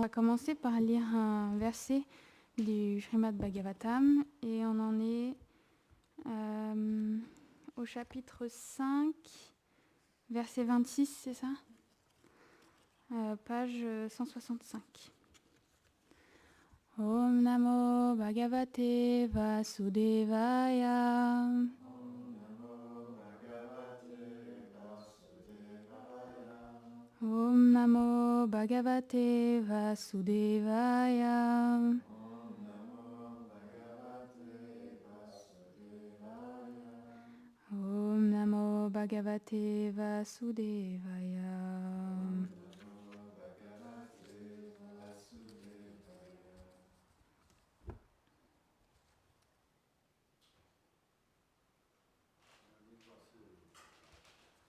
va commencer par lire un verset du Srimad Bhagavatam et on en est au chapitre 5, verset 26, c'est ça page 165. Om Namo Bhagavate Vasudevaya. Om Namo Bhagavate Vasudevaya. Om Namo Bhagavate Vasudevaya.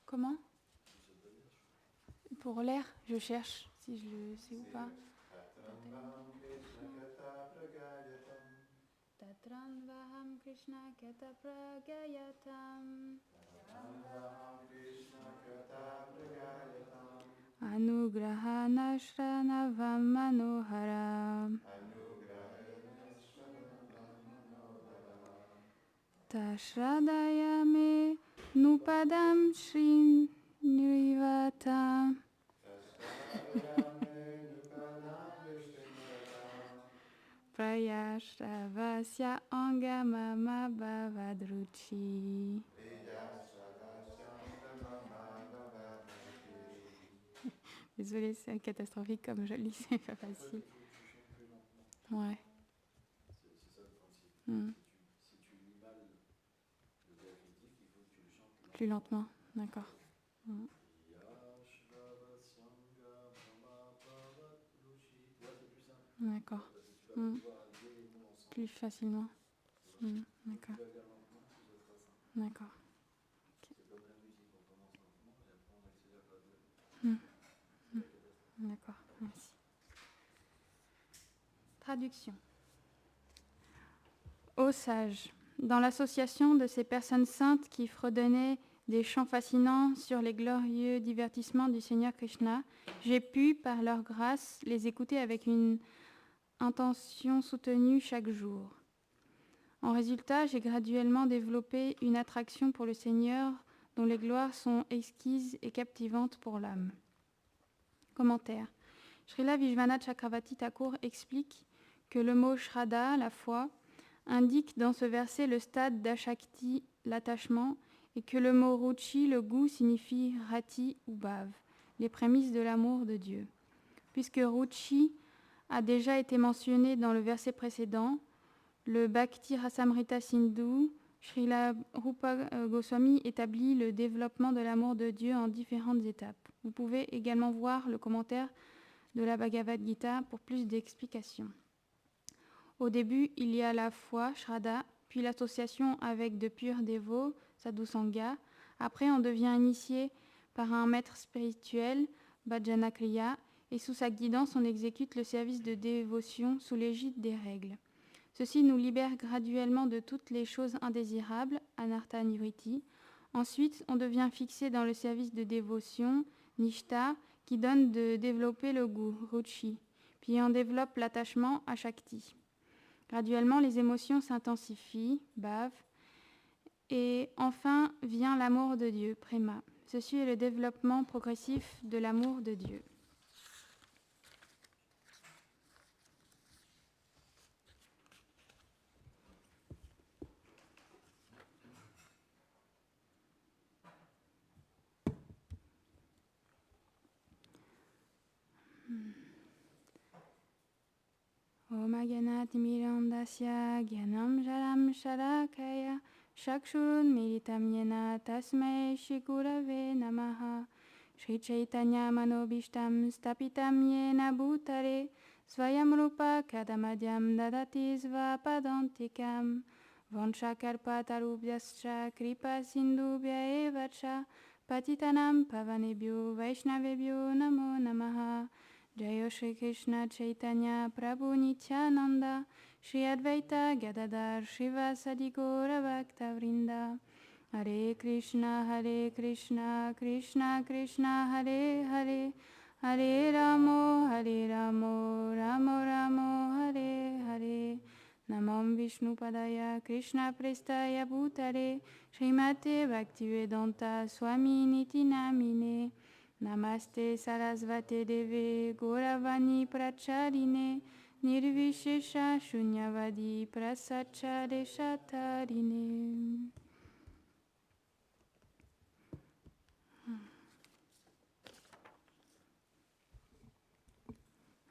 Comment? Pour l'air, je cherche si je le sais ou pas. Tatranvaham Krishna Kata Pragayatam Anugrahana Shranavam Manohara Tashradayame Nupadam Shri Nirivata. Prayashravasya Angamama Bhavadruchi. Désolée, c'est catastrophique comme je lis, c'est pas facile. Ouais. C'est ça le principe. Si tu lis mal le diacritique, il faut que tu le chantes plus lentement. D'accord. C'est plus simple. D'accord. Parce que tu vas pouvoir aligner les mots ensemble. Plus facilement. D'accord. Plus tu vas faire lentement, plus ça sera simple. D'accord. Okay. C'est comme la musique, on commence lentement et après on accélère graduellement. D'accord, merci. Traduction. Ô sages, dans l'association de ces personnes saintes qui fredonnaient des chants fascinants sur les glorieux divertissements du Seigneur Krishna, j'ai pu, par leur grâce, les écouter avec une intention soutenue chaque jour. En résultat, j'ai graduellement développé une attraction pour le Seigneur dont les gloires sont exquises et captivantes pour l'âme. Commentaire. Srila Vishwanath Chakravarti Thakur explique que le mot Shraddha, la foi, indique dans ce verset le stade d'Ashakti, l'attachement, et que le mot Ruchi, le goût, signifie Rati ou Bhav, les prémices de l'amour de Dieu. Puisque Ruchi a déjà été mentionné dans le verset précédent, le Bhakti Rasamrita Sindhu, Srila Rupa Goswami établit le développement de l'amour de Dieu en différentes étapes. Vous pouvez également voir le commentaire de la Bhagavad Gita pour plus d'explications. Au début, il y a la foi, Shraddha, puis l'association avec de purs dévots, Sadhu Sangha. Après, on devient initié par un maître spirituel, Bhajana Kriya, et sous sa guidance, on exécute le service de dévotion sous l'égide des règles. Ceci nous libère graduellement de toutes les choses indésirables, Anartha Nivritti. Ensuite, on devient fixé dans le service de dévotion, Nishta, qui donne de développer le goût, Ruchi, puis on développe l'attachement à Shakti. Graduellement, les émotions s'intensifient, Bhav, et enfin vient l'amour de Dieu, Prema. Ceci est le développement progressif de l'amour de Dieu. Om Agyanatimirandasya Gyanam Jaram Sharakaya Shakshurun Militam Yena Tasmai Shigurave Namaha Shri Chaitanya Manobishtam Stapitam Yena Bhutare Svayam Rupa Kadamadyam Dadati Svapadantikam Vanchakarpatarubhyascha Kripa Sindhubhya Evacha Patitanam Pavanebhyo Vaishnavebhyo Namo Namaha Jaya Shri Krishna Chaitanya Prabhu Nityananda Shri Advaita Gadadhar Shivasadi Gaura Bhakta Vrinda Hare Krishna Krishna Krishna Hare Hare Hare Ramo, Ramo Ramo, Hare Hare. Namam Vishnu Padaya, Krishna Prestaya Bhutare, Srimate Bhaktivedanta Swami Niti Namine. Namaste Sarasvate Deve, Gauravani Pracharine, Nirvishesha Shunyavadi Prasachare Shatarine.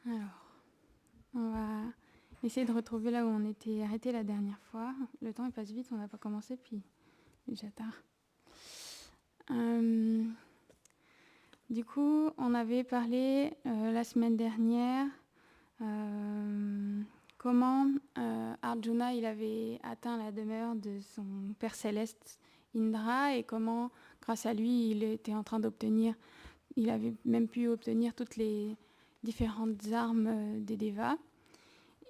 Alors, on va essayer de retrouver là où on était arrêté la dernière fois. Le temps il passe vite, on n'a pas commencé, puis déjà tard. Du coup, on avait parlé la semaine dernière comment Arjuna il avait atteint la demeure de son père céleste Indra et comment, grâce à lui, il avait même pu obtenir toutes les différentes armes des Devas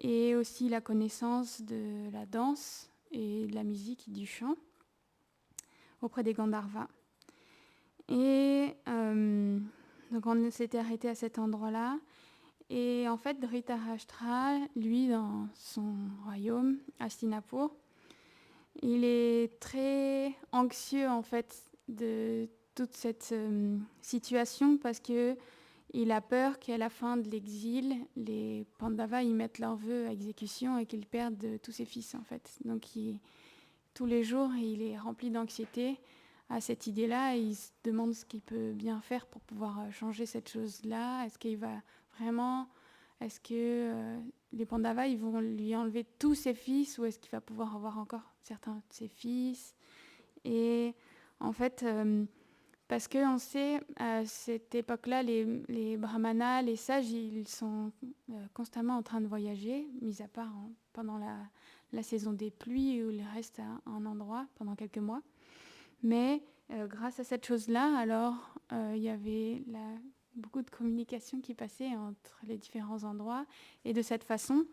et aussi la connaissance de la danse et de la musique, du chant auprès des Gandharvas. Et donc on s'était arrêté à cet endroit-là. Et en fait, Dhritarashtra, lui, dans son royaume, Hastinapur, il est très anxieux en fait de toute cette situation parce que il a peur qu'à la fin de l'exil, les Pandavas y mettent leurs vœux à exécution et qu'ils perdent tous ses fils en fait. Donc tous les jours, il est rempli d'anxiété à cette idée-là et il se demande ce qu'il peut bien faire pour pouvoir changer cette chose-là. Est-ce que les Pandavas ils vont lui enlever tous ses fils ou est-ce qu'il va pouvoir avoir encore certains de ses fils? Et en fait, parce qu'on sait, à cette époque-là, les brahmanas, les sages, ils sont constamment en train de voyager, mis à part pendant la saison des pluies où ils restent à un endroit pendant quelques mois. Mais grâce à cette chose-là, alors, il y avait beaucoup de communication qui passait entre les différents endroits. Et de cette façon,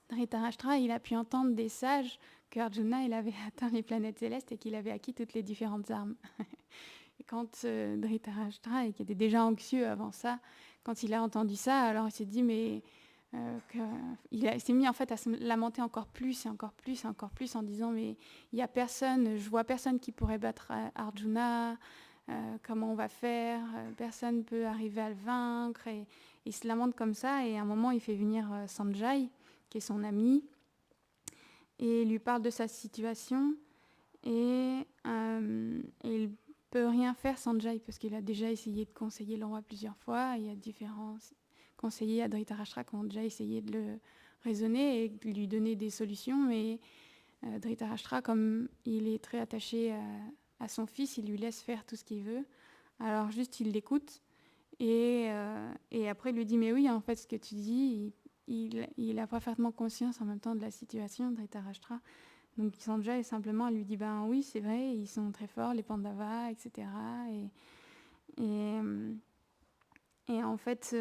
Dhritarashtra, il a pu entendre des sages que Arjuna, il avait atteint les planètes célestes et qu'il avait acquis toutes les différentes armes. Et quand Dhritarashtra, qui était déjà anxieux avant ça, quand il a entendu ça, alors il s'est dit, mais il s'est mis en fait à se lamenter encore plus et encore plus et encore plus en disant, mais il y a personne, je vois personne qui pourrait battre Arjuna, comment on va faire, personne ne peut arriver à le vaincre, et il se lamente comme ça, et à un moment il fait venir Sanjay, qui est son ami, et il lui parle de sa situation, et il peut rien faire Sanjay parce qu'il a déjà essayé de conseiller le roi plusieurs fois. Il y a différents conseillers à Dhritarashtra qui ont déjà essayé de le raisonner et de lui donner des solutions, mais Dhritarashtra, comme il est très attaché à son fils, il lui laisse faire tout ce qu'il veut. Alors juste il l'écoute et après il lui dit mais oui, en fait ce que tu dis, il a parfaitement conscience en même temps de la situation de Dhritarashtra. Donc Sanjay simplement lui dit ben oui c'est vrai, ils sont très forts les Pandavas, etc. Et en fait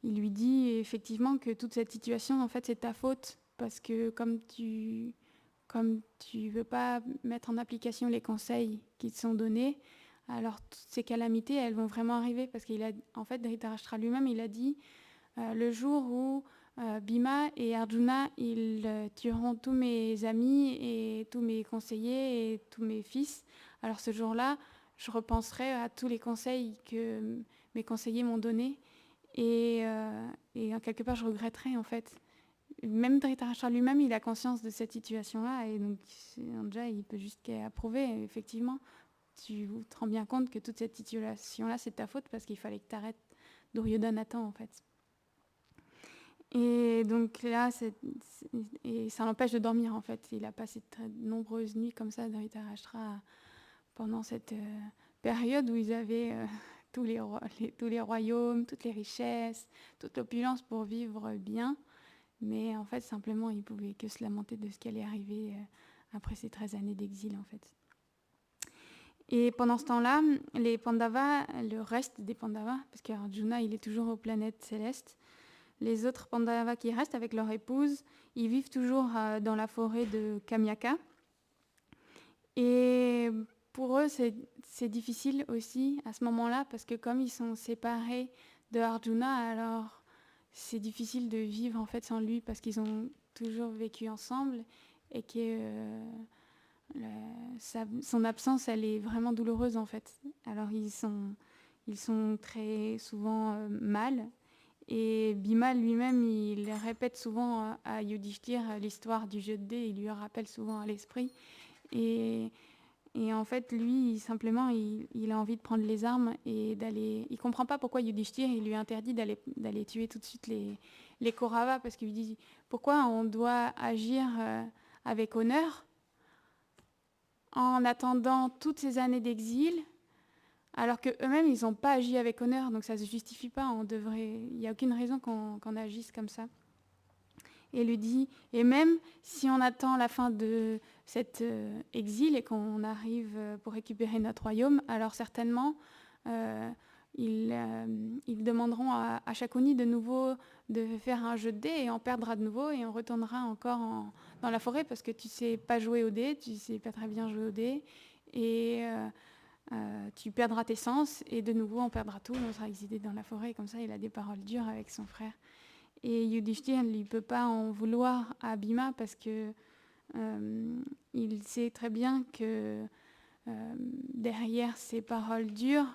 il lui dit effectivement que toute cette situation en fait c'est ta faute parce que comme tu veux pas mettre en application les conseils qui te sont donnés, alors toutes ces calamités elles vont vraiment arriver parce en fait Dhritarashtra lui-même il a dit le jour où Bhima et Arjuna, ils tueront tous mes amis et tous mes conseillers et tous mes fils. Alors ce jour-là, je repenserai à tous les conseils que mes conseillers m'ont donnés et en quelque part, je regretterai en fait. Même Dhritarashtra lui-même, il a conscience de cette situation-là et donc Sanjay, il peut juste qu'approuver. Effectivement, tu te rends bien compte que toute cette situation-là, c'est ta faute parce qu'il fallait que tu arrêtes Duryodhana à temps en fait. Et donc là, et ça l'empêche de dormir en fait. Il a passé de très nombreuses nuits comme ça, Dhritarashtra, pendant cette période où ils avaient tous les royaumes, toutes les richesses, toute l'opulence pour vivre bien. Mais en fait, simplement, il ne pouvait que se lamenter de ce qui allait arriver après ces 13 années d'exil en fait. Et pendant ce temps-là, les Pandavas, le reste des Pandavas, parce qu'Arjuna, il est toujours aux planètes célestes, les autres Pandavas qui restent avec leur épouse, ils vivent toujours dans la forêt de Kamyaka. Et pour eux, c'est difficile aussi à ce moment-là, parce que comme ils sont séparés de Arjuna, alors c'est difficile de vivre en fait sans lui parce qu'ils ont toujours vécu ensemble et que son absence, elle est vraiment douloureuse en fait. Alors ils sont très souvent mal. Et Bhima lui-même, il répète souvent à Yudhishthir l'histoire du jeu de dés, il lui rappelle souvent à l'esprit. Et, et en fait, lui, simplement, il a envie de prendre les armes et d'aller... Il comprend pas pourquoi Yudhishthir, il lui interdit d'aller tuer tout de suite les Kauravas, parce qu'il lui dit pourquoi on doit agir avec honneur en attendant toutes ces années d'exil, alors qu'eux-mêmes, ils n'ont pas agi avec honneur, donc ça ne se justifie pas. Il n'y a aucune raison qu'on agisse comme ça. Et lui dit, et même si on attend la fin de cet exil et qu'on arrive pour récupérer notre royaume, alors certainement, ils demanderont à Shakuni de nouveau de faire un jeu de dés et on perdra de nouveau et on retournera encore dans la forêt parce que tu ne sais pas jouer au dés, tu ne sais pas très bien jouer au dés et tu perdras tes sens et de nouveau on perdra tout, on sera exilé dans la forêt. Et comme ça, il a des paroles dures avec son frère. Et Yudhishthir ne peut pas en vouloir à Bhima parce que il sait très bien que derrière ces paroles dures,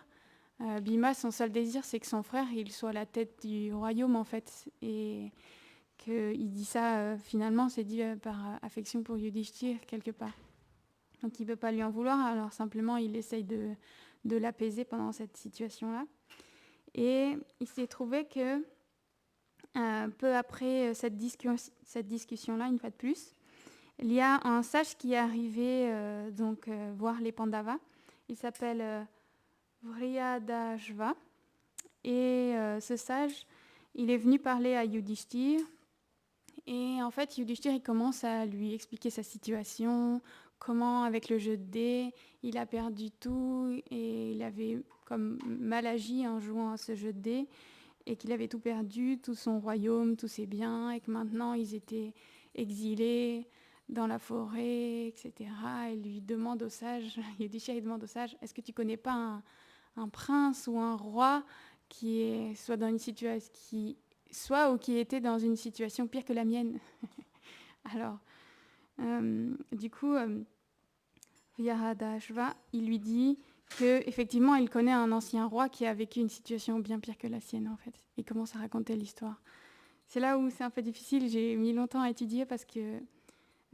Bhima, son seul désir, c'est que son frère, il soit la tête du royaume en fait. Et qu'il dit ça, finalement, c'est dit par affection pour Yudhishthir quelque part. Donc il ne peut pas lui en vouloir, alors simplement il essaye de l'apaiser pendant cette situation-là. Et il s'est trouvé que peu après cette discussion-là, une fois de plus, il y a un sage qui est arrivé voir les Pandavas. Il s'appelle Vriyadashva. Et ce sage, il est venu parler à Yudhishthir. Et en fait, Yudhishthir, il commence à lui expliquer sa situation, comment, avec le jeu de dés, il a perdu tout et il avait comme mal agi en jouant à ce jeu de dés et qu'il avait tout perdu, tout son royaume, tous ses biens et que maintenant ils étaient exilés dans la forêt, etc. Il lui demande au sage, Yudhishthir, il demande au sage, est-ce que tu connais pas un prince ou un roi qui est soit dans une situation qui était dans une situation pire que la mienne. Alors, du coup, Vyahadashva, il lui dit que effectivement, il connaît un ancien roi qui a vécu une situation bien pire que la sienne, en fait. Il commence à raconter l'histoire. C'est là où c'est un peu difficile. J'ai mis longtemps à étudier parce que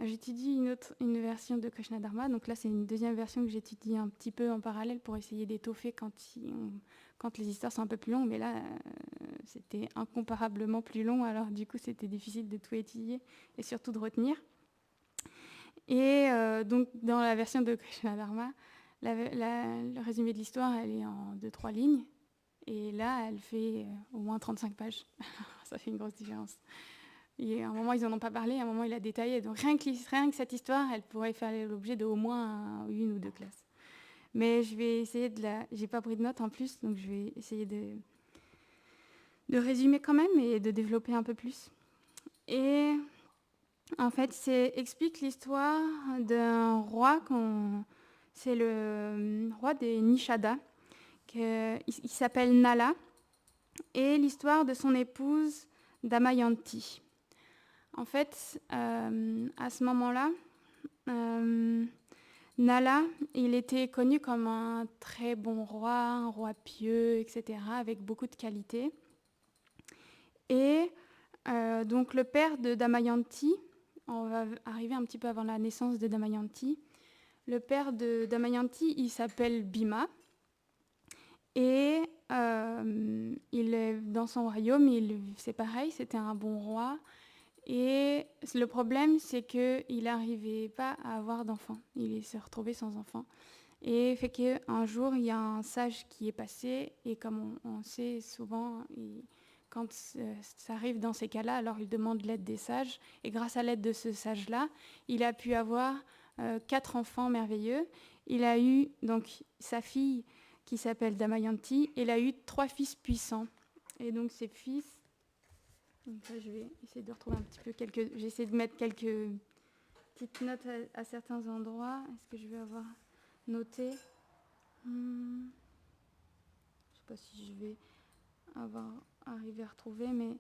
j'étudie une version de Krishna Dharma. Donc là, c'est une deuxième version que j'étudie un petit peu en parallèle pour essayer d'étoffer quand les histoires sont un peu plus longues. Mais là, c'était incomparablement plus long. Alors du coup, c'était difficile de tout étudier et surtout de retenir. Et donc, dans la version de Krishna Dharma, le résumé de l'histoire, elle est en 2-3 lignes. Et là, elle fait au moins 35 pages. Ça fait une grosse différence. Et à un moment, ils n'en ont pas parlé, à un moment, il a détaillé. Donc rien que cette histoire, elle pourrait faire l'objet d'au moins une ou deux classes. Mais je vais essayer J'ai pas pris de notes en plus, donc je vais essayer de résumer quand même et de développer un peu plus. Et en fait, explique l'histoire d'un roi, c'est le roi des Nishada, il s'appelle Nala, et l'histoire de son épouse Damayanti. En fait, à ce moment-là, Nala, il était connu comme un très bon roi, un roi pieux, etc., avec beaucoup de qualités. Et donc le père de Damayanti, on va arriver un petit peu avant la naissance de Damayanti, le père de Damayanti, il s'appelle Bhima, et il est dans son royaume, c'est pareil, c'était un bon roi. Et le problème, c'est qu'il n'arrivait pas à avoir d'enfants. Il s'est retrouvé sans enfants. Et fait qu'un jour, il y a un sage qui est passé, et comme on sait souvent, quand ça arrive dans ces cas-là, alors il demande l'aide des sages. Et grâce à l'aide de ce sage-là, il a pu avoir 4 enfants merveilleux. Il a eu donc sa fille qui s'appelle Damayanti, et il a eu 3 fils puissants. Et donc ces fils... Donc là, je vais essayer de retrouver un petit peu j'essaie de mettre quelques petites notes à certains endroits. Est-ce que je vais avoir noté Je ne sais pas si je vais... avoir arrivé à retrouver, mais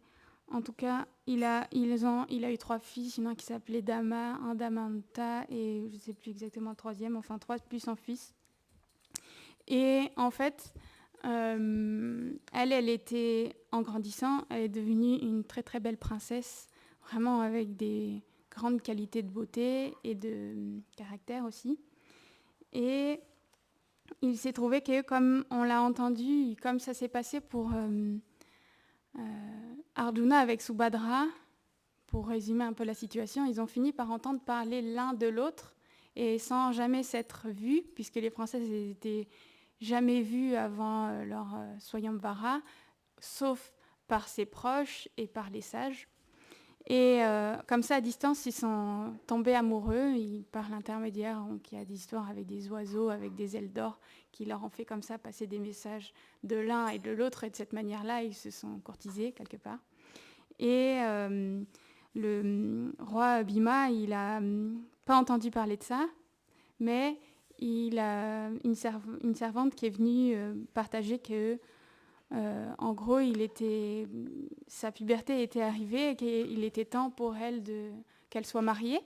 en tout cas, il a eu 3 fils, il y en a un qui s'appelait Dama, un Damanta, et je ne sais plus exactement le troisième, enfin 3 plus son fils. Et en fait, elle était, en grandissant, elle est devenue une très très belle princesse, vraiment avec des grandes qualités de beauté et de caractère aussi. Et il s'est trouvé que, comme on l'a entendu, comme ça s'est passé pour Arjuna avec Subhadra, pour résumer un peu la situation, ils ont fini par entendre parler l'un de l'autre et sans jamais s'être vus, puisque les princesses n'étaient jamais vues avant leur Swayamvara, sauf par ses proches et par les sages. Et comme ça, à distance, ils sont tombés amoureux. Par l'intermédiaire, donc, il y a des histoires avec des oiseaux, avec des ailes d'or, qui leur ont fait comme ça passer des messages de l'un et de l'autre. Et de cette manière-là, ils se sont courtisés quelque part. Et le roi Bhima, il n'a pas entendu parler de ça, mais il a une servante qui est venue partager que en gros, sa puberté était arrivée et qu'il était temps pour elle qu'elle soit mariée.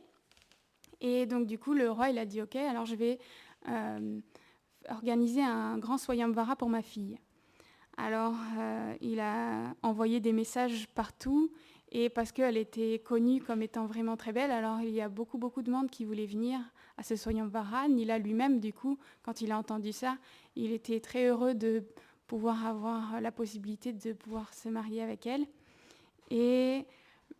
Et donc, du coup, le roi, il a dit « Ok, alors je vais organiser un grand Swayamvara pour ma fille. » Alors, il a envoyé des messages partout, et parce qu'elle était connue comme étant vraiment très belle, alors il y a beaucoup, beaucoup de monde qui voulait venir à ce Swayamvara. Nila lui-même, du coup, quand il a entendu ça, il était très heureux de pouvoir avoir la possibilité de pouvoir se marier avec elle. Et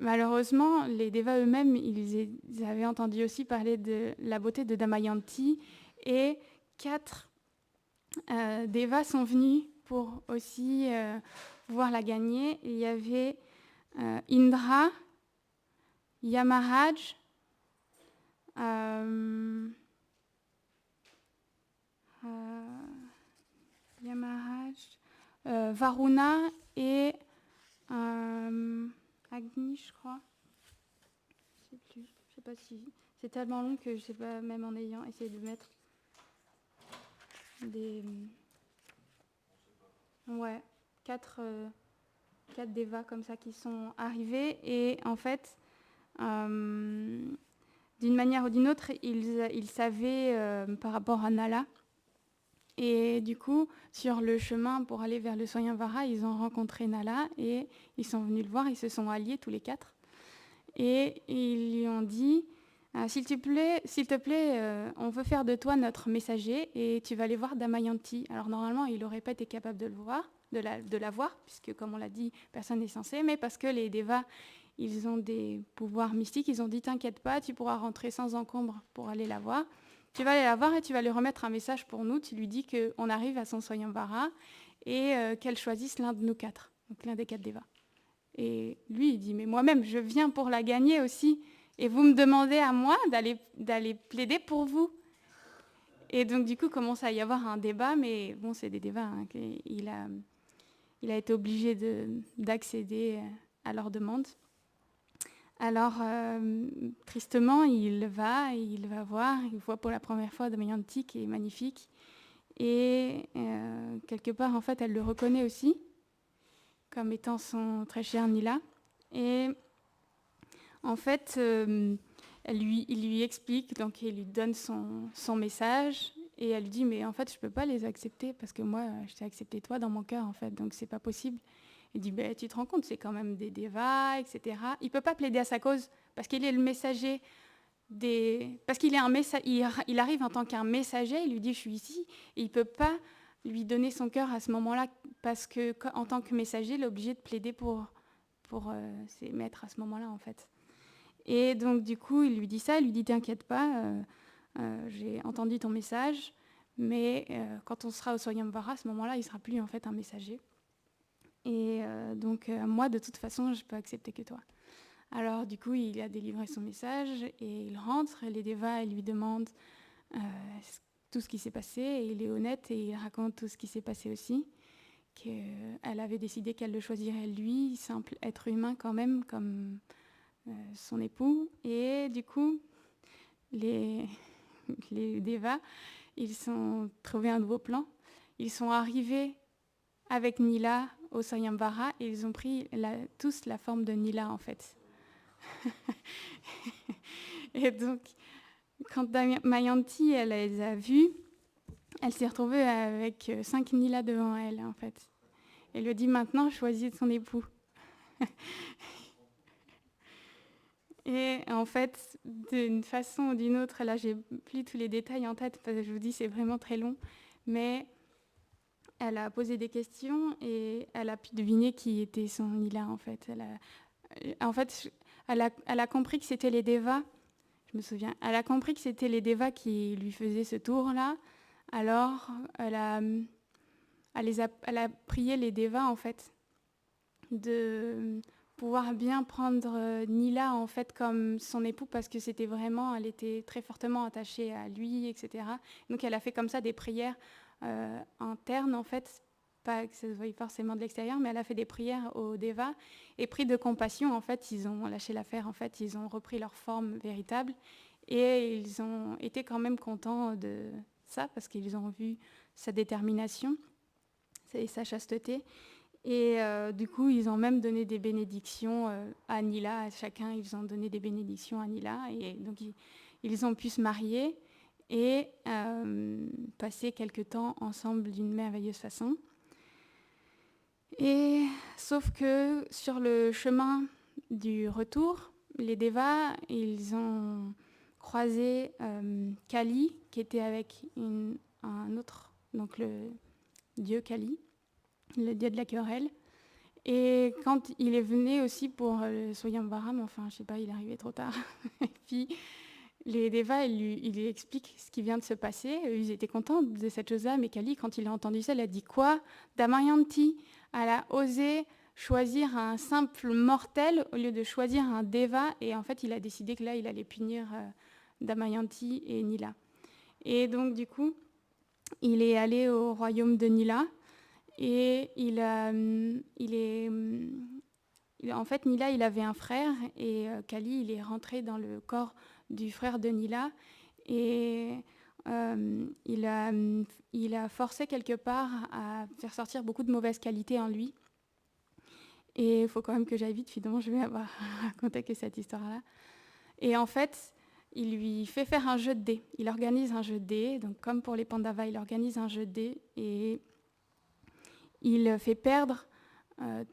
malheureusement, les Devas eux-mêmes, ils avaient entendu aussi parler de la beauté de Damayanti, et 4 Devas sont venus pour aussi pouvoir la gagner. Il y avait Indra, Yamaraj, Varuna et Agni, je crois. Je sais plus. Je sais pas si c'est tellement long que je sais pas, même en ayant essayé de mettre des 4 devas comme ça qui sont arrivés, et en fait d'une manière ou d'une autre ils savaient par rapport à Nala. Et du coup, sur le chemin pour aller vers le Swayamvara, ils ont rencontré Nala et ils sont venus le voir, ils se sont alliés tous les 4. Et ils lui ont dit s'il te plaît, on veut faire de toi notre messager et tu vas aller voir Damayanti. Alors normalement, il n'aurait pas été capable de la voir, puisque comme on l'a dit, personne n'est censé, mais parce que les Devas, ils ont des pouvoirs mystiques, ils ont dit t'inquiète pas, tu pourras rentrer sans encombre pour aller la voir. Tu vas aller la voir et tu vas lui remettre un message pour nous. Tu lui dis qu'on arrive à son Swayamvara et qu'elle choisisse l'un de nous 4, donc l'un des 4 Devas. Et lui, il dit, mais moi-même, je viens pour la gagner aussi. Et vous me demandez à moi d'aller plaider pour vous. Et donc, du coup, commence à y avoir un débat, mais bon, c'est des débats. Hein, il a été obligé d'accéder à leur demande. Alors, tristement, il va voir, il voit pour la première fois Damayanti, qui est magnifique. Et quelque part, en fait, elle le reconnaît aussi, comme étant son très cher Nila. Et en fait, il lui explique, donc il lui donne son message, et elle lui dit, mais en fait, je ne peux pas les accepter, parce que moi, je t'ai accepté toi dans mon cœur, en fait, donc c'est pas possible. Il dit, tu te rends compte, c'est quand même des devas, etc. Il ne peut pas plaider à sa cause, parce qu'il est le messager parce qu'il est il arrive en tant qu'un messager, il lui dit, je suis ici, et il ne peut pas lui donner son cœur à ce moment-là, parce qu'en tant que messager, il est obligé de plaider pour ses maîtres à ce moment-là, en fait. Et donc, du coup, il lui dit ça, il lui dit, t'inquiète pas, j'ai entendu ton message, mais quand on sera au Swayamvara, à ce moment-là, il ne sera plus en fait un messager. Et donc, moi, de toute façon, je peux accepter que toi. Alors, du coup, il a délivré son message et il rentre. Et les Devas, ils lui demandent tout ce qui s'est passé. Et il est honnête et il raconte tout ce qui s'est passé aussi. Qu'elle avait décidé qu'elle le choisirait lui, simple être humain quand même, comme son époux. Et du coup, les Devas, ils ont trouvé un nouveau plan. Ils sont arrivés avec Nila au Swayamvara et ils ont pris tous la forme de Nila en fait. Et donc, quand Damayanti elle les a vus, elle s'est retrouvée avec 5 Nilas devant elle en fait. Elle lui dit maintenant choisis ton époux. Et en fait, d'une façon ou d'une autre, là j'ai plus tous les détails en tête parce que je vous dis c'est vraiment très long, mais elle a posé des questions et elle a pu deviner qui était son Nila en fait. Elle a compris que c'était les Devas, je me souviens, elle a compris que c'était les Devas qui lui faisaient ce tour-là, alors elle a prié les Devas en fait de pouvoir bien prendre Nila en fait comme son époux parce que c'était vraiment, elle était très fortement attachée à lui, etc. Donc elle a fait comme ça des prières internes en fait, pas que ça se voie forcément de l'extérieur, mais elle a fait des prières aux Devas et pris de compassion en fait, ils ont lâché l'affaire en fait, ils ont repris leur forme véritable et ils ont été quand même contents de ça parce qu'ils ont vu sa détermination et sa chasteté. Et du coup, ils ont même donné des bénédictions à Nila, à chacun, ils ont donné des bénédictions à Nila. Et donc, ils ont pu se marier et passer quelque temps ensemble d'une merveilleuse façon. Et sauf que sur le chemin du retour, les Devas, ils ont croisé Kali, qui était avec un autre, donc le dieu Kali, le dieu de la querelle. Et quand il est venu aussi pour le Swayamvara, enfin, je sais pas, il est arrivé trop tard. Et puis, les Devas, il lui explique ce qui vient de se passer. Ils étaient contents de cette chose-là, mais Kali, quand il a entendu ça, il a dit quoi ? Damayanti, elle a osé choisir un simple mortel au lieu de choisir un Deva. Et en fait, il a décidé que là, il allait punir Damayanti et Nila. Et donc, du coup, il est allé au royaume de Nila. Et en fait, Nila, il avait un frère et Kali, il est rentré dans le corps du frère de Nila et il a forcé quelque part à faire sortir beaucoup de mauvaises qualités en lui. Et il faut quand même que j'aille vite, finalement, je vais avoir raconté que cette histoire-là. Et en fait, il lui fait faire un jeu de dés. Il organise un jeu de dés, donc comme pour les Pandavas, il organise un jeu de dés et il fait perdre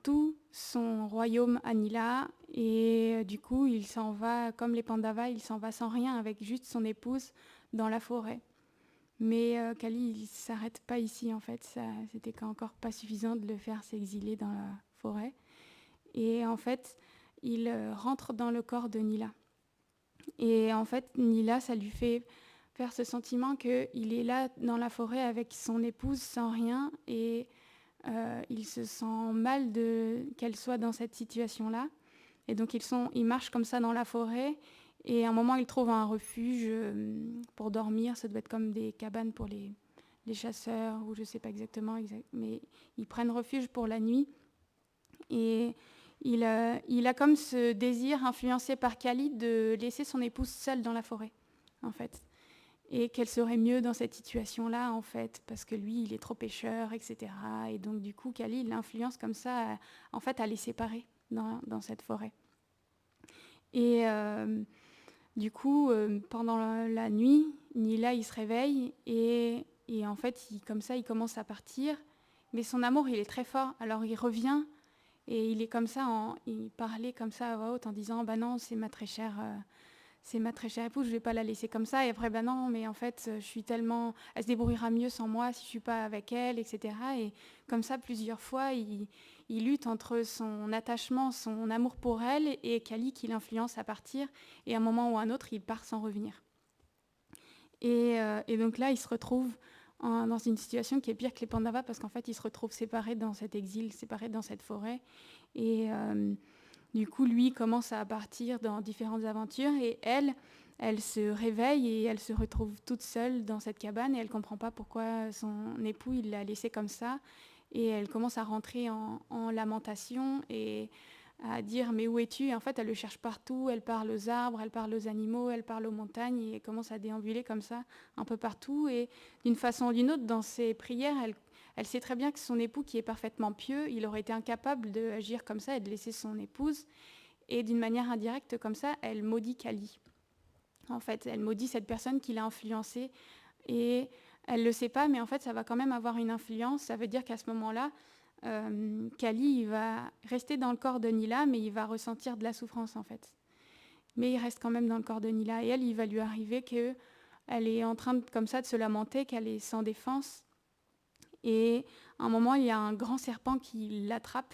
tout son royaume à Nila et du coup il s'en va, comme les Pandavas, il s'en va sans rien avec juste son épouse dans la forêt. Mais Kali, il ne s'arrête pas ici en fait, c'était encore pas suffisant de le faire s'exiler dans la forêt. Et en fait, il rentre dans le corps de Nila. Et en fait, Nila, ça lui fait faire ce sentiment qu'il est là dans la forêt avec son épouse sans rien et il se sent mal qu'elle soit dans cette situation-là. Et donc, ils marchent comme ça dans la forêt. Et à un moment, ils trouvent un refuge pour dormir. Ça doit être comme des cabanes pour les chasseurs, ou je ne sais pas exactement. Mais ils prennent refuge pour la nuit. Et il a comme ce désir, influencé par Kali, de laisser son épouse seule dans la forêt, en fait. Et qu'elle serait mieux dans cette situation-là, en fait, parce que lui, il est trop pêcheur, etc. Et donc, du coup, Kali, il l'influence comme ça, en fait, à les séparer dans cette forêt. Et du coup, pendant la nuit, Nila, il se réveille et en fait, comme ça, il commence à partir. Mais son amour, il est très fort. Alors, il revient et il est comme ça, il parlait comme ça à voix haute en disant « Bah non, c'est ma très chère épouse, je vais pas la laisser comme ça. » Et après, ben non, mais en fait, elle se débrouillera mieux sans moi si je suis pas avec elle, etc. Et comme ça, plusieurs fois, il lutte entre son attachement, son amour pour elle et Kali qui l'influence à partir. Et à un moment ou à un autre, il part sans revenir. Et donc là, il se retrouve dans une situation qui est pire que les Pandavas parce qu'en fait, il se retrouve séparé dans cet exil, séparé dans cette forêt. Et du coup, lui commence à partir dans différentes aventures et elle se réveille et elle se retrouve toute seule dans cette cabane et elle ne comprend pas pourquoi son époux il l'a laissée comme ça. Et elle commence à rentrer en lamentation et à dire « mais où es-tu » Et en fait, elle le cherche partout, elle parle aux arbres, elle parle aux animaux, elle parle aux montagnes et elle commence à déambuler comme ça un peu partout. Et d'une façon ou d'une autre, dans ses prières, elle sait très bien que son époux, qui est parfaitement pieux, il aurait été incapable d'agir comme ça et de laisser son épouse. Et d'une manière indirecte comme ça, elle maudit Kali. En fait, elle maudit cette personne qui l'a influencée. Et elle ne le sait pas, mais en fait, ça va quand même avoir une influence. Ça veut dire qu'à ce moment-là, Kali, il va rester dans le corps de Nila, mais il va ressentir de la souffrance, en fait. Mais il reste quand même dans le corps de Nila. Et elle, il va lui arriver qu'elle est en train, comme ça, de se lamenter, qu'elle est sans défense. Et à un moment, il y a un grand serpent qui l'attrape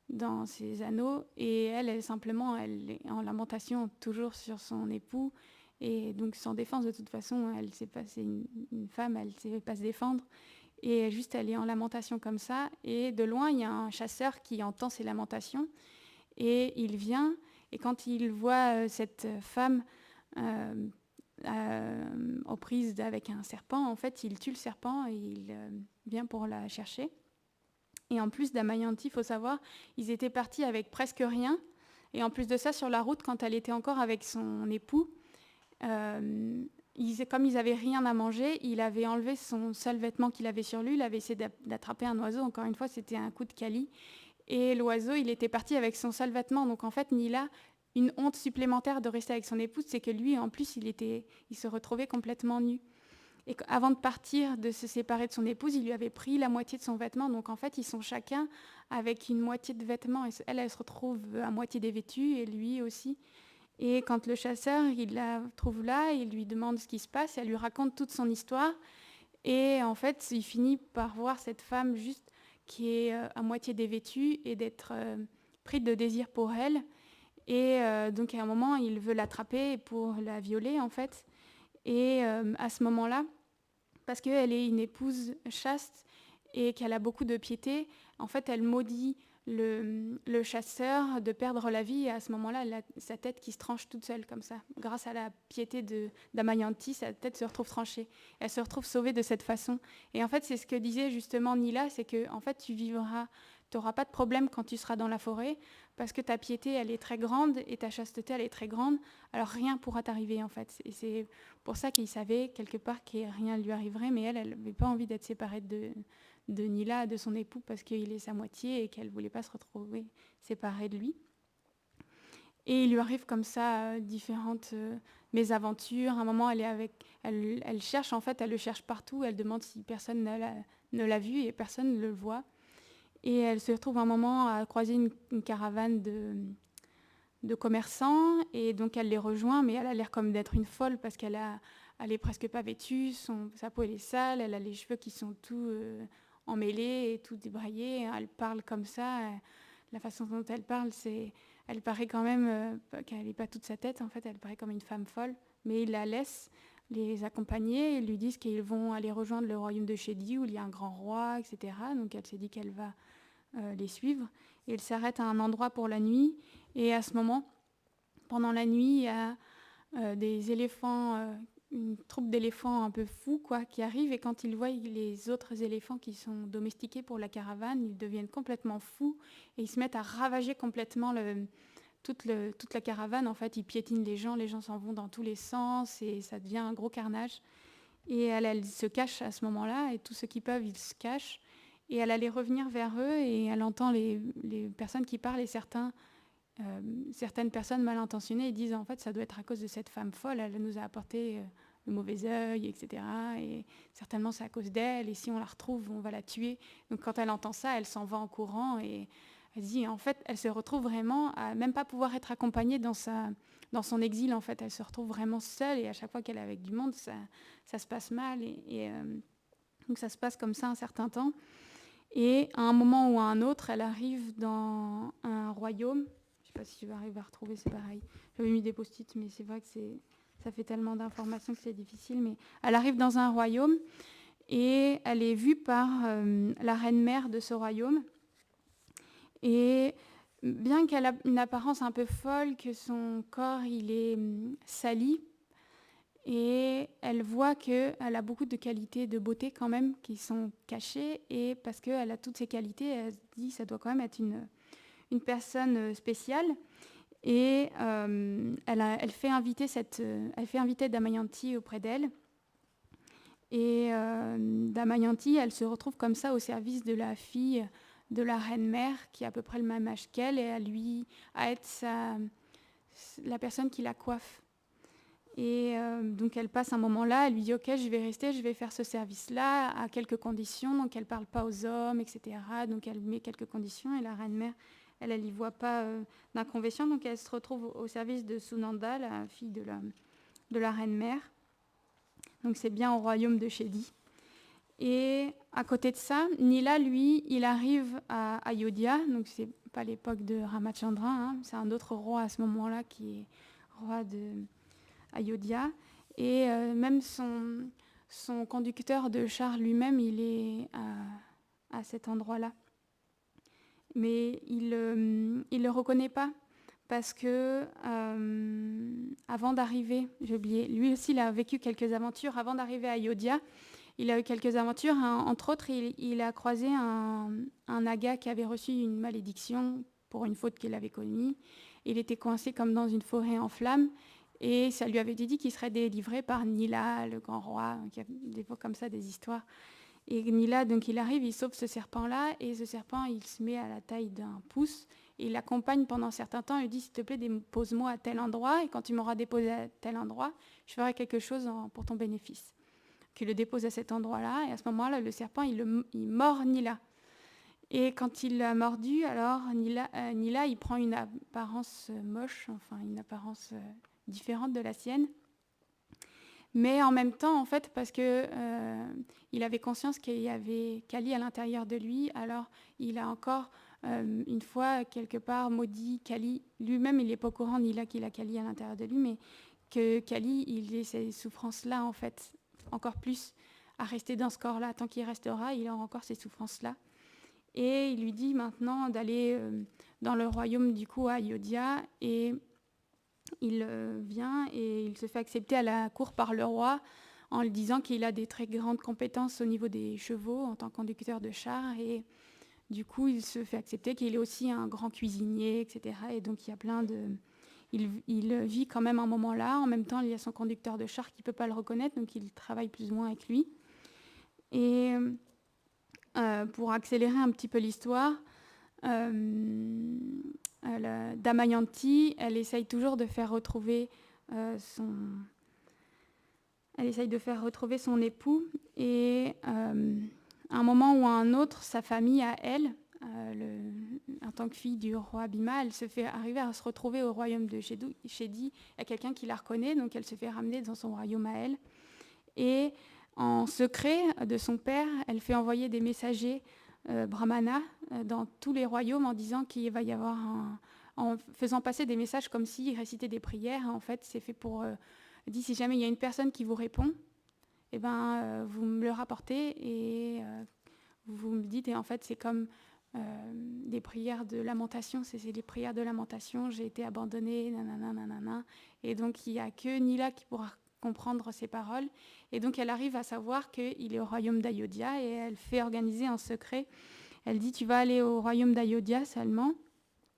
dans ses anneaux, et elle est en lamentation toujours sur son époux, et donc sans défense de toute façon, elle sait pas, c'est une femme, elle sait pas se défendre, et juste elle est en lamentation comme ça, et de loin il y a un chasseur qui entend ces lamentations, et il vient, et quand il voit cette femme aux prises avec un serpent, en fait il tue le serpent, et il vient pour la chercher. Et en plus, Damayanti, il faut savoir, ils étaient partis avec presque rien. Et en plus de ça, sur la route, quand elle était encore avec son époux, comme ils n'avaient rien à manger, il avait enlevé son seul vêtement qu'il avait sur lui. Il avait essayé d'attraper un oiseau. Encore une fois, c'était un coup de Kali. Et l'oiseau, il était parti avec son seul vêtement. Donc en fait, Nila, une honte supplémentaire de rester avec son épouse, c'est que lui, en plus, il se retrouvait complètement nu. Et avant de partir, de se séparer de son épouse, il lui avait pris la moitié de son vêtement. Donc en fait, ils sont chacun avec une moitié de vêtements. Et elle se retrouve à moitié dévêtue, et lui aussi. Et quand le chasseur, il la trouve là, il lui demande ce qui se passe, elle lui raconte toute son histoire. Et en fait, il finit par voir cette femme juste qui est à moitié dévêtue et d'être pris de désir pour elle. Et donc à un moment, il veut l'attraper pour la violer, en fait. Et à ce moment-là, parce qu'elle est une épouse chaste et qu'elle a beaucoup de piété, en fait, elle maudit le chasseur de perdre la vie. Et à ce moment-là, sa tête qui se tranche toute seule, comme ça. Grâce à la piété d'Amayanti, sa tête se retrouve tranchée. Elle se retrouve sauvée de cette façon. Et en fait, c'est ce que disait justement Nila, c'est que en fait, tu n'auras pas de problème quand tu seras dans la forêt, parce que ta piété, elle est très grande, et ta chasteté, elle est très grande, alors rien pourra t'arriver, en fait. Et c'est pour ça qu'il savait, quelque part, que rien ne lui arriverait, mais elle n'avait pas envie d'être séparée de Nila, de son époux, parce qu'il est sa moitié, et qu'elle ne voulait pas se retrouver séparée de lui. Et il lui arrive comme ça différentes mésaventures. À un moment, elle cherche, en fait, elle le cherche partout, elle demande si personne ne l'a vu, et personne ne le voit. Et elle se retrouve un moment à croiser une caravane de commerçants, et donc elle les rejoint, mais elle a l'air comme d'être une folle parce qu'elle est presque pas vêtue, sa peau elle est sale, elle a les cheveux qui sont tout emmêlés et tout débraillés, elle parle comme ça, la façon dont elle parle, elle paraît quand même qu'elle n'est pas toute sa tête, en fait, elle paraît comme une femme folle, mais il la laisse les accompagner, ils lui disent qu'ils vont aller rejoindre le royaume de Chédi où il y a un grand roi, etc. Donc elle s'est dit qu'elle va les suivre. Et elle s'arrête à un endroit pour la nuit. Et à ce moment, pendant la nuit, il y a des éléphants, une troupe d'éléphants un peu fous, qui arrivent. Et quand ils voient les autres éléphants qui sont domestiqués pour la caravane, ils deviennent complètement fous. Et ils se mettent à ravager complètement toute la caravane. En fait, ils piétinent les gens s'en vont dans tous les sens. Et ça devient un gros carnage. Et elle se cache à ce moment-là. Et tous ceux qui peuvent, ils se cachent. Et elle allait revenir vers eux, et elle entend les personnes qui parlent, et certaines personnes mal intentionnées disent en fait ça doit être à cause de cette femme folle, elle nous a apporté le mauvais œil, etc. Et certainement c'est à cause d'elle, et si on la retrouve, on va la tuer. Donc quand elle entend ça, elle s'en va en courant, et elle dit en fait, elle se retrouve vraiment à même pas pouvoir être accompagnée dans son exil, en fait. Elle se retrouve vraiment seule, et à chaque fois qu'elle est avec du monde, ça se passe mal, et donc ça se passe comme ça un certain temps. Et à un moment ou à un autre, elle arrive dans un royaume. Je ne sais pas si je vais arriver à retrouver, c'est pareil. J'avais mis des post-it, mais c'est vrai que ça fait tellement d'informations que c'est difficile. Mais elle arrive dans un royaume, et elle est vue par la reine-mère de ce royaume. Et bien qu'elle a une apparence un peu folle, que son corps il est sali, et elle voit qu'elle a beaucoup de qualités de beauté quand même qui sont cachées, et parce qu'elle a toutes ces qualités, elle se dit que ça doit quand même être une personne spéciale. Et elle fait inviter Damayanti auprès d'elle. Et Damayanti, elle se retrouve comme ça au service de la fille de la reine-mère, qui a à peu près le même âge qu'elle, et à être la personne qui la coiffe. Et donc elle passe un moment là, elle lui dit ok, je vais rester, je vais faire ce service-là à quelques conditions, donc elle parle pas aux hommes, etc. Donc elle met quelques conditions et la reine-mère, elle y voit pas d'inconvénient, donc elle se retrouve au service de Sunanda, la fille de la reine-mère. Donc c'est bien au royaume de Chedi. Et à côté de ça, Nila, lui, il arrive à Ayodhya, donc c'est pas l'époque de Ramachandra, hein, c'est un autre roi à ce moment-là qui est roi de Ayodhya. Et même son conducteur de char lui-même, il est à cet endroit-là. Mais il le reconnaît pas parce que avant d'arriver, j'ai oublié, lui aussi il a vécu quelques aventures. Avant d'arriver à Ayodhya, il a eu quelques aventures. Entre autres, il a croisé un naga qui avait reçu une malédiction pour une faute qu'il avait commise. Il était coincé comme dans une forêt en flammes. Et ça lui avait été dit qu'il serait délivré par Nila, le grand roi. Donc, il y a des fois comme ça, des histoires. Et Nila, donc il arrive, il sauve ce serpent-là. Et ce serpent, il se met à la taille d'un pouce. Et il l'accompagne pendant un certain temps. Il lui dit, s'il te plaît, dépose-moi à tel endroit. Et quand tu m'auras déposé à tel endroit, je ferai quelque chose pour ton bénéfice. Qu'il le dépose à cet endroit-là. Et à ce moment-là, le serpent, il mord Nila. Et quand il l'a mordu, alors Nila, il prend une apparence moche, enfin une apparence différente de la sienne. Mais en même temps, en fait, parce que il avait conscience qu'il y avait Kali à l'intérieur de lui, alors il a encore une fois quelque part maudit Kali. Lui-même, il n'est pas au courant Nila qu'il a Kali à l'intérieur de lui, mais que Kali, il ait ces souffrances-là, en fait, encore plus à rester dans ce corps-là. Tant qu'il restera, il aura encore ces souffrances-là. Et il lui dit maintenant d'aller dans le royaume du coup à Ayodhya, et il vient et il se fait accepter à la cour par le roi en lui disant qu'il a des très grandes compétences au niveau des chevaux en tant que conducteur de char, et du coup il se fait accepter qu'il est aussi un grand cuisinier, etc. Et donc il y a plein de... Il vit quand même un moment là, en même temps il y a son conducteur de char qui ne peut pas le reconnaître, donc il travaille plus ou moins avec lui. Et pour accélérer un petit peu l'histoire, Damayanti, elle essaye toujours de faire retrouver son époux, et à un moment ou à un autre, sa famille à elle, en tant que fille du roi Bhima, elle se fait arriver à se retrouver au royaume de Chedi. Il y a quelqu'un qui la reconnaît, donc elle se fait ramener dans son royaume à elle. Et en secret de son père, elle fait envoyer des messagers brahmanas dans tous les royaumes en disant qu'il va y avoir en faisant passer des messages comme s'ils récitaient des prières. En fait, c'est fait pour dire si jamais il y a une personne qui vous répond, eh ben, vous me le rapportez et vous me dites. Et en fait, c'est comme des prières de lamentation. C'est les prières de lamentation. J'ai été abandonnée, nanana, nanana. Et donc, il n'y a que Nila qui pourra comprendre ces paroles. Et donc, elle arrive à savoir qu'il est au royaume d'Ayodhya, et elle fait organiser en secret. Elle dit, tu vas aller au royaume d'Ayodhya seulement.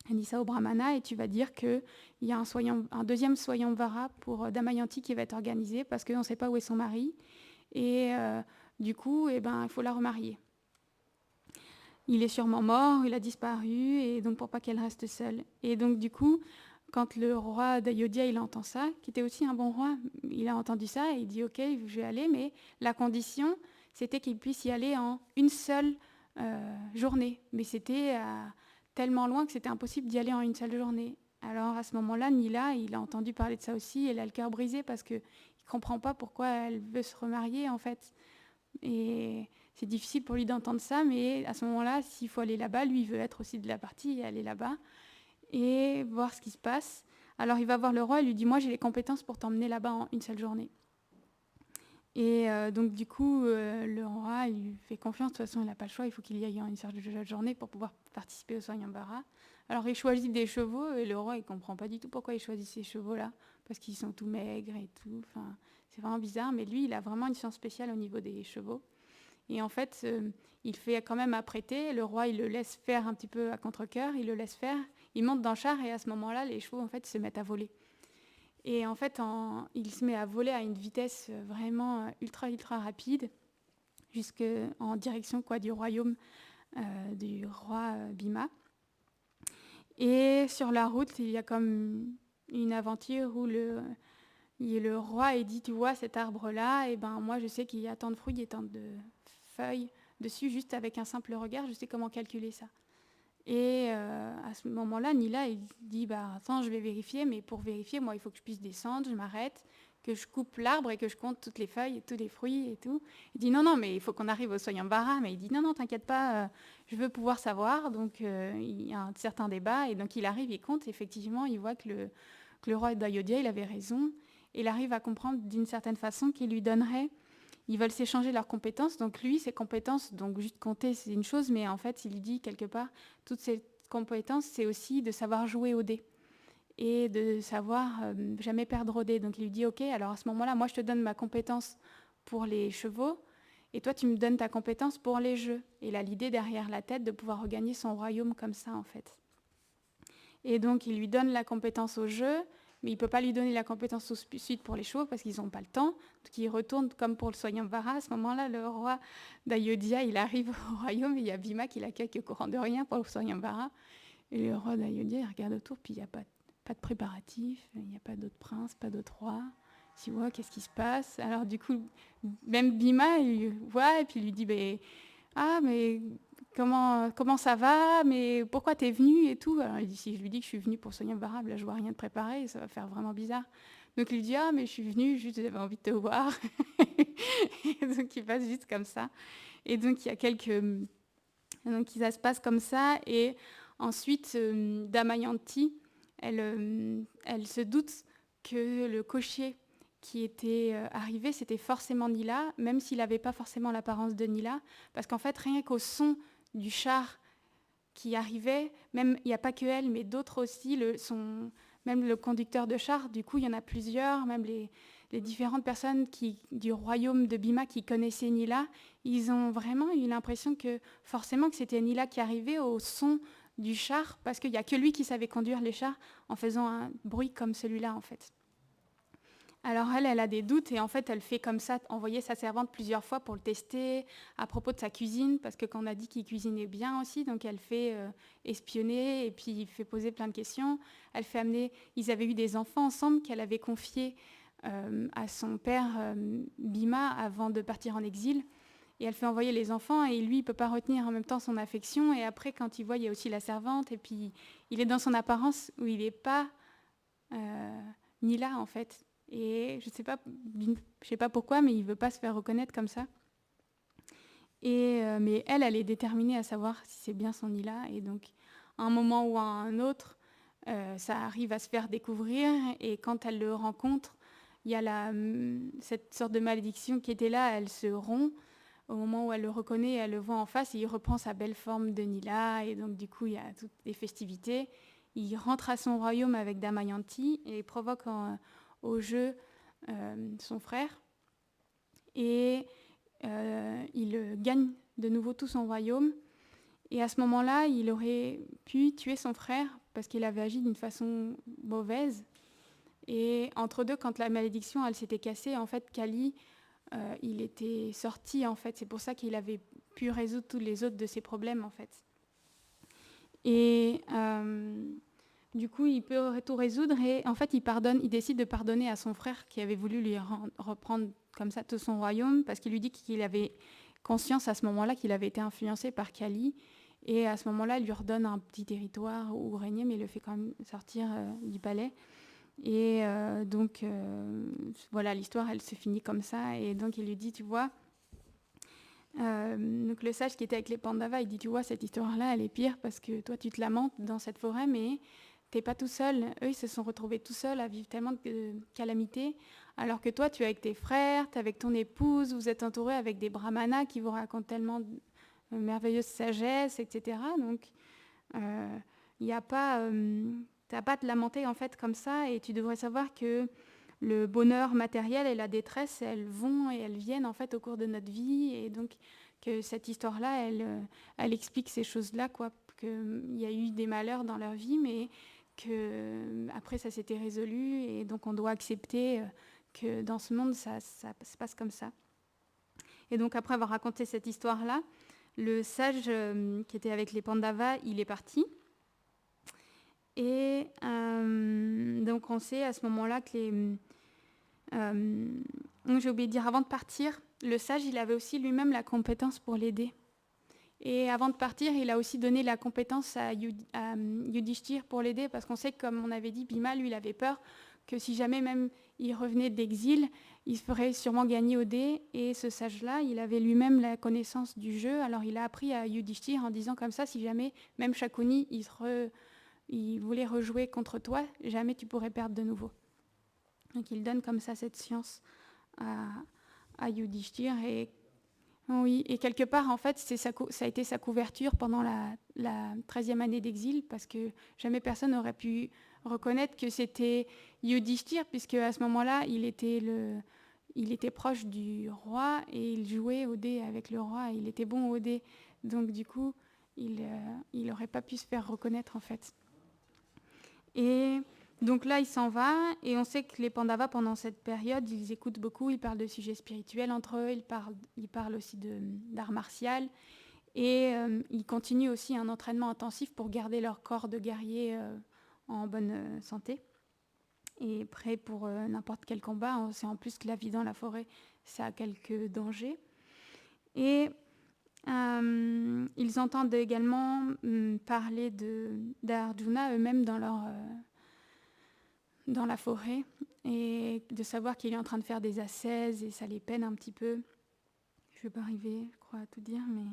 Elle dit ça au brahmana, et tu vas dire qu'il y a un deuxième Swayamvara pour Damayanti qui va être organisé parce qu'on ne sait pas où est son mari. Et du coup, il faut la remarier. Il est sûrement mort, il a disparu, et donc pour pas qu'elle reste seule. Et donc du coup, quand le roi d'Ayodhya il entend ça, qui était aussi un bon roi, il a entendu ça et il dit ok, je vais aller, mais la condition c'était qu'il puisse y aller en une seule journée. Mais c'était tellement loin que c'était impossible d'y aller en une seule journée. Alors à ce moment-là, Nila, il a entendu parler de ça aussi, elle a le cœur brisé parce qu'il ne comprend pas pourquoi elle veut se remarier en fait. Et c'est difficile pour lui d'entendre ça, mais à ce moment-là, s'il faut aller là-bas, lui il veut être aussi de la partie et aller là-bas et voir ce qui se passe. Alors il va voir le roi et lui dit, moi j'ai les compétences pour t'emmener là-bas en une seule journée. Et donc du coup, le roi il lui fait confiance, de toute façon il n'a pas le choix, il faut qu'il y aille en une seule journée pour pouvoir participer au Swayambara. Alors il choisit des chevaux, et le roi il ne comprend pas du tout pourquoi il choisit ces chevaux-là, parce qu'ils sont tout maigres et tout, enfin, c'est vraiment bizarre, mais lui il a vraiment une science spéciale au niveau des chevaux. Et en fait, il fait quand même apprêter, le roi il le laisse faire un petit peu à contre-cœur, il le laisse faire, il monte dans le char, et à ce moment-là, les chevaux en fait se mettent à voler. Et en fait, il se met à voler à une vitesse vraiment ultra, ultra rapide, en direction du royaume du roi Bhima. Et sur la route, il y a comme une aventure où le roi dit, tu vois cet arbre-là, et ben moi je sais qu'il y a tant de fruits et tant de feuilles dessus, juste avec un simple regard, je sais comment calculer ça. Et à ce moment-là, Nila, il dit, attends, je vais vérifier, mais pour vérifier, moi, il faut que je puisse descendre, je m'arrête, que je coupe l'arbre et que je compte toutes les feuilles et tous les fruits et tout. Il dit, non, mais il faut qu'on arrive au Swayambara. Mais il dit, non, t'inquiète pas, je veux pouvoir savoir. Donc, il y a un certain débat. Et donc, il arrive, il compte. Effectivement, il voit que le roi d'Ayodhya, il avait raison. Et il arrive à comprendre d'une certaine façon qu'il lui donnerait. Ils veulent s'échanger leurs compétences. Donc lui, ses compétences, donc juste compter, c'est une chose, mais en fait, il lui dit quelque part, toutes ces compétences, c'est aussi de savoir jouer au dé et de savoir jamais perdre au dé. Donc il lui dit, ok, alors à ce moment-là, moi, je te donne ma compétence pour les chevaux, et toi, tu me donnes ta compétence pour les jeux. Et il a l'idée derrière la tête de pouvoir regagner son royaume comme ça, en fait. Et donc, il lui donne la compétence au jeu, mais il ne peut pas lui donner la compétence tout de suite pour les chevaux parce qu'ils n'ont pas le temps. Donc il retourne comme pour le Swayambara. À ce moment-là, le roi d'Ayodhya, il arrive au royaume et il y a Bhima qui l'accueille au courant de rien pour le Swayambara. Et le roi d'Ayodhya, il regarde autour, puis il n'y a pas de préparatifs, il n'y a pas d'autres princes, pas d'autres rois. Il dit, ouais, qu'est-ce qui se passe? Alors du coup, même Bhima, il voit et puis il lui dit, ah, mais comment ça va? Mais pourquoi t'es venu et tout? Alors, si je lui dis que je suis venue pour Swayambara, là, je vois rien de préparé, ça va faire vraiment bizarre. Donc il lui dit, ah, mais je suis venue, juste j'avais envie de te voir. Et donc il passe juste comme ça. Et donc donc ça se passe comme ça. Et ensuite, Damayanti, elle se doute que le cocher qui était arrivé, c'était forcément Nila, même s'il n'avait pas forcément l'apparence de Nila, parce qu'en fait, rien qu'au son du char qui arrivait, même il n'y a pas que elle, mais d'autres aussi, même le conducteur de char, du coup, il y en a plusieurs, même les différentes personnes du royaume de Bhima qui connaissaient Nila, ils ont vraiment eu l'impression que forcément que c'était Nila qui arrivait au son du char, parce qu'il n'y a que lui qui savait conduire les chars en faisant un bruit comme celui-là, en fait. Alors elle a des doutes et en fait elle fait comme ça, envoyer sa servante plusieurs fois pour le tester à propos de sa cuisine, parce que quand on a dit qu'il cuisinait bien aussi, donc elle fait espionner et puis il fait poser plein de questions. Elle fait amener, ils avaient eu des enfants ensemble qu'elle avait confiés à son père Bhima avant de partir en exil. Et elle fait envoyer les enfants et lui, il ne peut pas retenir en même temps son affection. Et après, quand il voit, il y a aussi la servante et puis il est dans son apparence où il n'est pas Nila en fait. Et je sais pas pourquoi, mais il veut pas se faire reconnaître comme ça. Mais elle est déterminée à savoir si c'est bien son Nila. Et donc, à un moment ou à un autre, ça arrive à se faire découvrir. Et quand elle le rencontre, il y a cette sorte de malédiction qui était là, elle se rompt. Au moment où elle le reconnaît, elle le voit en face et il reprend sa belle forme de Nila. Et donc, du coup, il y a toutes les festivités. Il rentre à son royaume avec Damayanti et provoque au jeu son frère. Et il gagne de nouveau tout son royaume. Et à ce moment-là, il aurait pu tuer son frère parce qu'il avait agi d'une façon mauvaise. Et entre deux, quand la malédiction elle s'était cassée, en fait, Kali, il était sorti, en fait. C'est pour ça qu'il avait pu résoudre tous les autres de ses problèmes, en fait. Et du coup, il peut tout résoudre et en fait, il décide de pardonner à son frère qui avait voulu lui reprendre comme ça tout son royaume parce qu'il lui dit qu'il avait conscience à ce moment-là qu'il avait été influencé par Kali et à ce moment-là, il lui redonne un petit territoire où régner, mais il le fait quand même sortir du palais. Et donc, voilà, l'histoire, elle se finit comme ça. Et donc, il lui dit, tu vois, donc le sage qui était avec les Pandavas, il dit, tu vois, cette histoire-là, elle est pire parce que toi, tu te lamentes dans cette forêt, mais t'es pas tout seul. Eux, ils se sont retrouvés tout seuls à vivre tellement de calamités, alors que toi, tu es avec tes frères, tu es avec ton épouse, vous êtes entouré avec des brahmanas qui vous racontent tellement de merveilleuse sagesse, etc. Donc, il n'y a pas... t'as pas à te lamenter en fait comme ça, et tu devrais savoir que le bonheur matériel et la détresse, elles vont et elles viennent en fait au cours de notre vie, et donc que cette histoire-là, elle explique ces choses-là, quoi, qu'il y a eu des malheurs dans leur vie, mais que après ça s'était résolu et donc on doit accepter que dans ce monde ça se passe comme ça. Et donc après avoir raconté cette histoire-là, le sage qui était avec les Pandavas, il est parti. Et donc on sait à ce moment-là que j'ai oublié de dire, avant de partir, le sage, il avait aussi lui-même la compétence pour l'aider. Et avant de partir, il a aussi donné la compétence à Yudhishthir pour l'aider, parce qu'on sait que, comme on avait dit, Bhima, lui, il avait peur que si jamais même il revenait d'exil, il se ferait sûrement gagner au dé. Et ce sage-là, il avait lui-même la connaissance du jeu, alors il a appris à Yudhishthir en disant comme ça, si jamais même Shakuni, il voulait rejouer contre toi, jamais tu pourrais perdre de nouveau. Donc il donne comme ça cette science à Yudhishthir. Et oui, et quelque part, en fait, ça a été sa couverture pendant la 13e année d'exil, parce que jamais personne n'aurait pu reconnaître que c'était Yudhishthir, puisque à ce moment-là, il était proche du roi et il jouait au dé avec le roi, il était bon au dé. Donc du coup, il n'aurait pas pu se faire reconnaître, en fait. Et donc là, il s'en va, et on sait que les Pandavas, pendant cette période, ils écoutent beaucoup, ils parlent de sujets spirituels entre eux, ils parlent aussi d'art martial, et ils continuent aussi un entraînement intensif pour garder leur corps de guerrier en bonne santé, et prêt pour n'importe quel combat. On sait en plus que la vie dans la forêt, ça a quelques dangers. Et ils entendent également parler d'Arjuna eux-mêmes dans la forêt, et de savoir qu'il est en train de faire des ascèses et ça les peine un petit peu. Je ne vais pas arriver, je crois, à tout dire, mais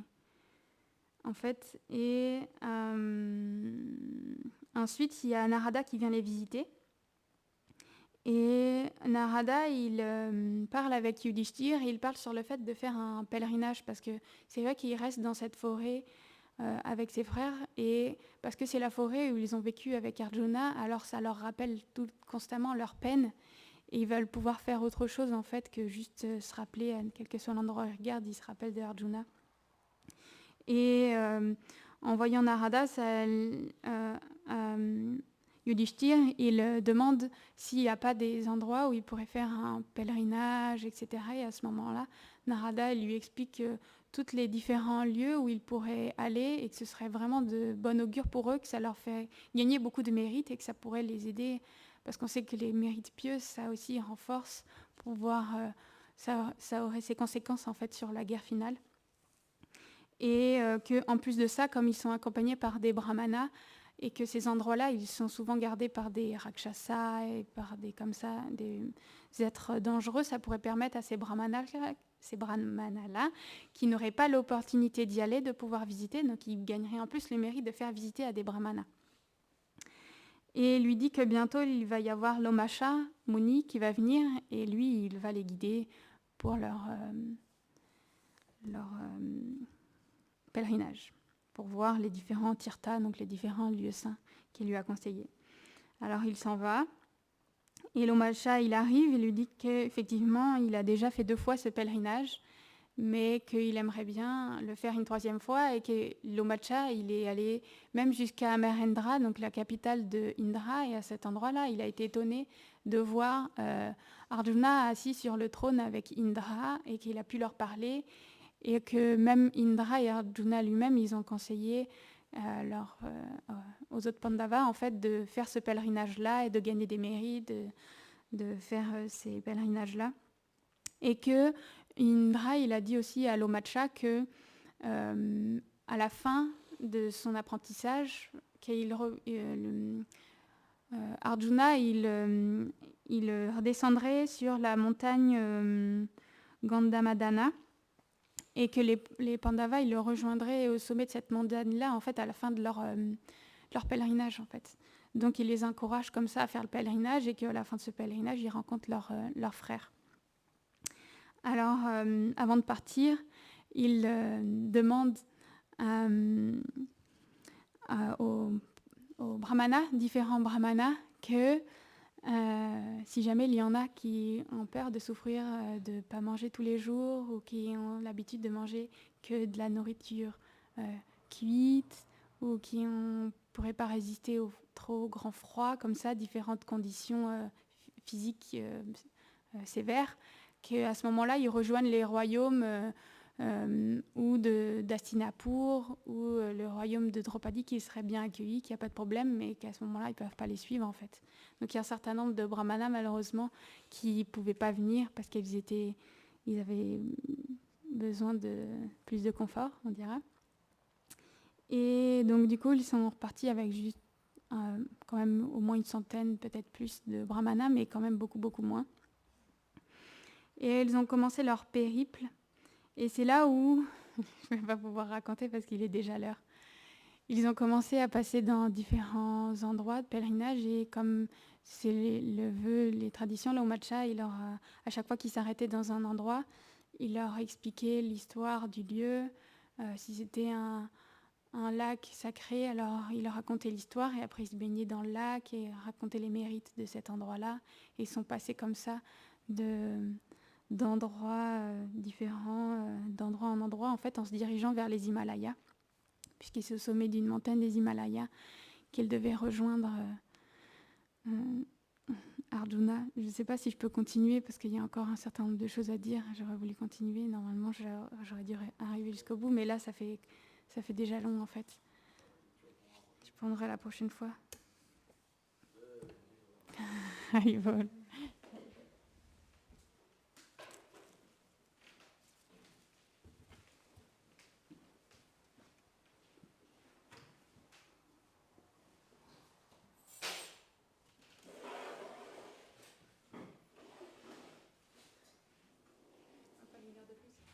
en fait. Et ensuite, il y a Narada qui vient les visiter. Et Narada, il parle avec Yudhishthir et il parle sur le fait de faire un pèlerinage, parce que c'est vrai qu'il reste dans cette forêt avec ses frères, et parce que c'est la forêt où ils ont vécu avec Arjuna, alors ça leur rappelle constamment leur peine, et ils veulent pouvoir faire autre chose en fait que juste se rappeler, quel que soit l'endroit où ils regardent, ils se rappellent de Arjuna. Et en voyant Narada, Yudhishthir, il demande s'il n'y a pas des endroits où il pourrait faire un pèlerinage, etc. Et à ce moment-là, Narada lui explique tous les différents lieux où ils pourraient aller et que ce serait vraiment de bon augure pour eux, que ça leur fait gagner beaucoup de mérites et que ça pourrait les aider, parce qu'on sait que les mérites pieux, ça aussi renforce pour voir, ça aurait ses conséquences en fait sur la guerre finale. Et qu'en plus de ça, comme ils sont accompagnés par des brahmanas, et que ces endroits-là, ils sont souvent gardés par des rakshasas et par des êtres dangereux, ça pourrait permettre à ces brahmanas-là, qui n'auraient pas l'opportunité d'y aller, de pouvoir visiter, donc ils gagneraient en plus le mérite de faire visiter à des brahmanas. Et il lui dit que bientôt, il va y avoir l'Omasha Muni qui va venir, et lui, il va les guider pour leur pèlerinage, pour voir les différents tirthas, donc les différents lieux saints qu'il lui a conseillés. Alors il s'en va, et l'Omasha, il arrive et lui dit qu'effectivement, il a déjà fait 2 fois ce pèlerinage, mais qu'il aimerait bien le faire une 3e fois, et que l'Omasha, il est allé même jusqu'à Amarendra, donc la capitale de Indra, et à cet endroit-là, il a été étonné de voir Arjuna assis sur le trône avec Indra, et qu'il a pu leur parler, et que même Indra et Arjuna lui-même, ils ont conseillé aux autres Pandavas en fait, de faire ce pèlerinage-là et de gagner des mérites, de faire ces pèlerinages-là. Et que Indra, il a dit aussi à Lomacha que à la fin de son apprentissage, Arjuna, il redescendrait sur la montagne Gandhamadana, et que les Pandavas, ils le rejoindraient au sommet de cette montagne-là, en fait, à la fin de leur pèlerinage, en fait. Donc, il les encourage comme ça à faire le pèlerinage, et qu'à la fin de ce pèlerinage, ils rencontrent leur frère. Alors, avant de partir, il demande aux brahmanas, différents brahmanas, que si jamais il y en a qui ont peur de souffrir de ne pas manger tous les jours, ou qui ont l'habitude de manger que de la nourriture cuite, ou qui ne pourraient pas résister trop grand froid, comme ça, différentes conditions physiques sévères, qu'à ce moment-là, ils rejoignent les royaumes ou d'Hastinapur ou le royaume de Draupadi qui serait bien accueilli, qu'il n'y a pas de problème, mais qu'à ce moment-là, ils ne peuvent pas les suivre en fait. Donc il y a un certain nombre de brahmanas malheureusement qui ne pouvaient pas venir parce ils avaient besoin de plus de confort, on dira. Et donc du coup, ils sont repartis avec juste quand même au moins une centaine, peut-être plus de brahmanas, mais quand même beaucoup, beaucoup moins. Et ils ont commencé leur périple. Et c'est là où, je ne vais pas pouvoir raconter parce qu'il est déjà l'heure, ils ont commencé à passer dans différents endroits de pèlerinage et comme c'est le vœu, les traditions, là au matcha, à chaque fois qu'ils s'arrêtaient dans un endroit, il leur expliquait l'histoire du lieu, si c'était un lac sacré, alors il leur racontait l'histoire et après ils se baignaient dans le lac et racontaient les mérites de cet endroit-là. Et ils sont passés comme ça d'endroits différents, d'endroit en endroit, en fait, en se dirigeant vers les Himalayas, puisque c'est au sommet d'une montagne des Himalayas qu'ils devaient rejoindre Arjuna. Je ne sais pas si je peux continuer, parce qu'il y a encore un certain nombre de choses à dire. J'aurais voulu continuer. Normalement, j'aurais dû arriver jusqu'au bout, mais là, ça fait déjà long, en fait. Je prendrai la prochaine fois. Il vole. Pas une heure de plus.